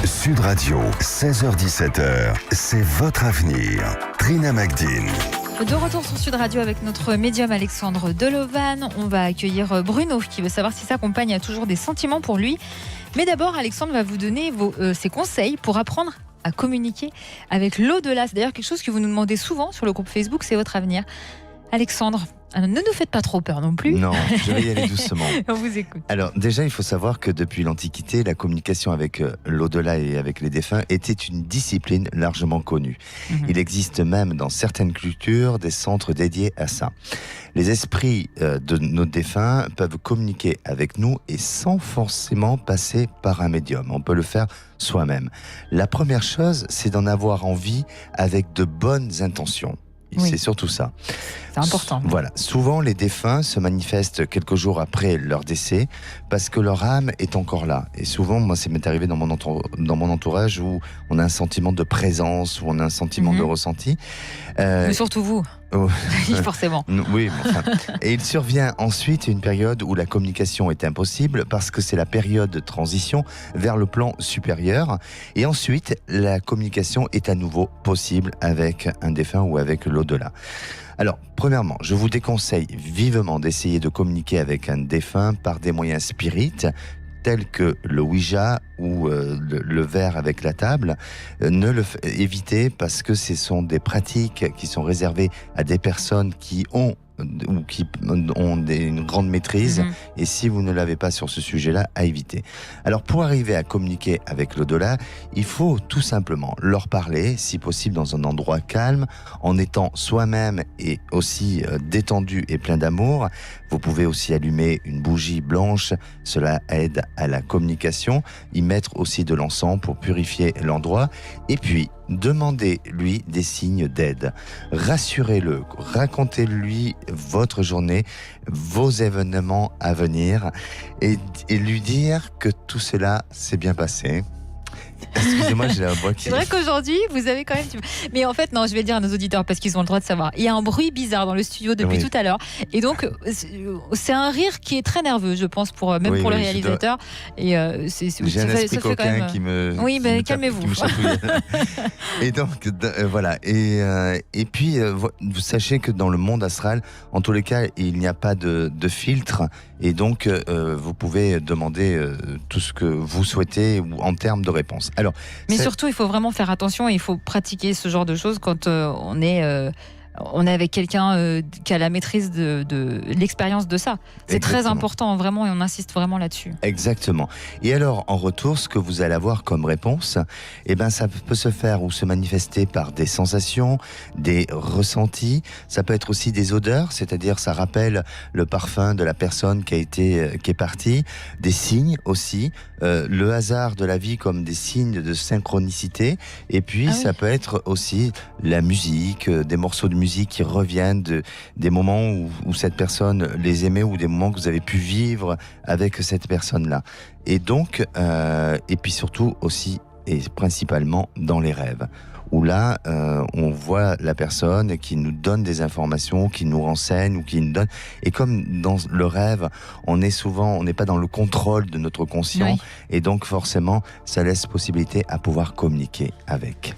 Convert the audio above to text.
Sud Radio, 16h-17h, c'est votre avenir. Trina Magdine. De retour sur Sud Radio avec notre médium Alexandre Delovan. On va accueillir Bruno qui veut savoir si sa compagne a toujours des sentiments pour lui. Mais d'abord, Alexandre va vous donner ses conseils pour apprendre à communiquer avec l'au-delà. C'est d'ailleurs quelque chose que vous nous demandez souvent sur le groupe Facebook, c'est votre avenir. Alexandre, ne nous faites pas trop peur non plus. Non, je vais y aller doucement. On vous écoute. Alors déjà, il faut savoir que depuis l'Antiquité, la communication avec l'au-delà et avec les défunts était une discipline largement connue. Il existe même dans certaines cultures des centres dédiés à ça. Les esprits de nos défunts peuvent communiquer avec nous et sans forcément passer par un médium. On peut le faire soi-même. La première chose, c'est d'en avoir envie avec de bonnes intentions. Oui. C'est surtout ça. C'est important. Voilà. Souvent, les défunts se manifestent quelques jours après leur décès parce que leur âme est encore là. Et souvent, moi, ça m'est arrivé dans mon entourage où on a un sentiment de présence, où on a un sentiment de ressenti. Mais surtout vous. Oh. Forcément. Oui, enfin. Et il survient ensuite une période où la communication est impossible parce que c'est la période de transition vers le plan supérieur. Et ensuite, la communication est à nouveau possible avec un défunt ou avec l'au-delà. Alors, premièrement, je vous déconseille vivement d'essayer de communiquer avec un défunt par des moyens spirites, tels que le Ouija ou le verre avec la table. Évitez parce que ce sont des pratiques qui sont réservées à des personnes qui ont une grande maîtrise, et si vous ne l'avez pas sur ce sujet-là, à éviter. Alors pour arriver à communiquer avec l'au-delà, il faut tout simplement leur parler, si possible dans un endroit calme, en étant soi-même et aussi détendu et plein d'amour. Vous pouvez aussi allumer une bougie blanche, cela aide à la communication, y mettre aussi de l'encens pour purifier l'endroit, et puis demandez-lui des signes d'aide. Rassurez-le, racontez-lui votre journée, vos événements à venir et lui dire que tout cela s'est bien passé. Excusez-moi, j'ai la voix qui... C'est vrai qu'aujourd'hui, vous avez quand même... Mais en fait, non, je vais le dire à nos auditeurs parce qu'ils ont le droit de savoir. Il y a un bruit bizarre dans le studio depuis tout à l'heure. Et donc, c'est un rire qui est très nerveux, je pense, pour le réalisateur. Et j'ai un esprit coquin qui me... Oui, mais calmez-vous. Et donc, voilà. Et puis, vous sachez que dans le monde astral, en tous les cas, il n'y a pas de filtre. Et donc, vous pouvez demander tout ce que vous souhaitez en termes de réponse. Alors, mais surtout, il faut vraiment faire attention et il faut pratiquer ce genre de choses quand on est avec quelqu'un qui a la maîtrise de l'expérience de ça. C'est très important, vraiment, et on insiste vraiment là-dessus. Exactement. Et alors, en retour, ce que vous allez avoir comme réponse, ça peut se faire ou se manifester par des sensations, des ressentis. Ça peut être aussi des odeurs, c'est-à-dire ça rappelle le parfum de la personne qui est partie. Des signes aussi, le hasard de la vie comme des signes de synchronicité. Et puis, ça peut être aussi la musique, des morceaux de musique qui reviennent des moments où cette personne les aimait ou des moments que vous avez pu vivre avec cette personne-là. Et donc, et puis surtout aussi et principalement dans les rêves, où là, on voit la personne qui nous donne des informations, qui nous renseigne ou qui nous donne. Et comme dans le rêve, on n'est pas dans le contrôle de notre conscient, et donc forcément, ça laisse possibilité à pouvoir communiquer avec.